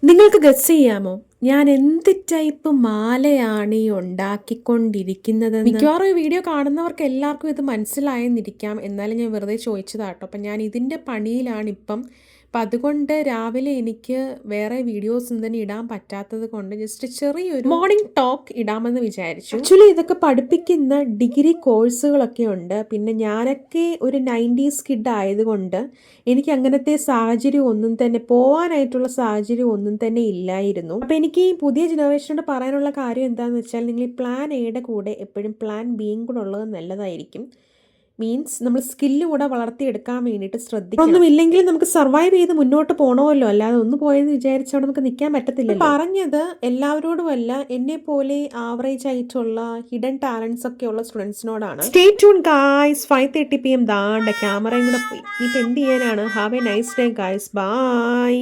നിങ്ങൾക്ക് ഗസ് ചെയ്യാമോ ഞാൻ എന്ത് ടൈപ്പ് മാലയാണ് ഈ ഉണ്ടാക്കിക്കൊണ്ടിരിക്കുന്നത്? മിക്കവാറും ഈ വീഡിയോ കാണുന്നവർക്ക് എല്ലാവർക്കും ഇത് മനസ്സിലായെന്നിരിക്കാം. എന്നാലും ഞാൻ വെറുതെ ചോദിച്ചതാട്ടോ. അപ്പം ഞാൻ ഇതിൻ്റെ പണിയിലാണ് ഇപ്പം. അപ്പം അതുകൊണ്ട് രാവിലെ എനിക്ക് വേറെ വീഡിയോസ് ഒന്നും ഇടാൻ പറ്റാത്തത് കൊണ്ട് ജസ്റ്റ് ചെറിയൊരു മോർണിംഗ് ടോക്ക് ഇടാമെന്ന് വിചാരിച്ചു. ആക്ച്വലി ഇതൊക്കെ പഠിപ്പിക്കുന്ന ഡിഗ്രി കോഴ്സുകളൊക്കെ ഉണ്ട്. പിന്നെ ഞാനൊക്കെ ഒരു 90s കിഡ് ആയതുകൊണ്ട് എനിക്ക് അങ്ങനത്തെ സാഹചര്യം ഒന്നും തന്നെ പോകാനായിട്ടുള്ള സാഹചര്യം ഒന്നും തന്നെ ഇല്ലായിരുന്നു. അപ്പം എനിക്ക് ഈ പുതിയ ജനറേഷനോട് പറയാനുള്ള കാര്യം എന്താണെന്ന് വെച്ചാൽ, നിങ്ങൾ ഈ പ്ലാൻ എയുടെ കൂടെ എപ്പോഴും പ്ലാൻ ബിയും കൂടെ ഉള്ളത് നല്ലതായിരിക്കും. മീൻസ് നമ്മൾ സ്കില്ല് കൂടെ വളർത്തിയെടുക്കാൻ വേണ്ടിയിട്ട് ശ്രദ്ധിക്കണം. ഒന്നുമില്ലെങ്കിൽ നമുക്ക് സർവൈവ് ചെയ്ത് മുന്നോട്ട് പോകണമല്ലോ, അല്ലാതെ ഒന്ന് പോയെന്ന് വിചാരിച്ചവിടെ നമുക്ക് നിൽക്കാൻ പറ്റത്തില്ല. പറഞ്ഞത് എല്ലാവരോടുമല്ല, എന്നെ പോലെ ആവറേജ് ആയിട്ടുള്ള ഹിഡൻ ടാലൻസ് ഒക്കെ ഉള്ള സ്റ്റുഡൻസിനോടാണ്. Stay tuned guys. 5:30 PM ദാണ്ട ക്യാമറയും കൂടെ പോയി. ഇനിയിപ്പോൾ എന്ത് ചെയ്യാനാണ്? Have a nice day guys. By.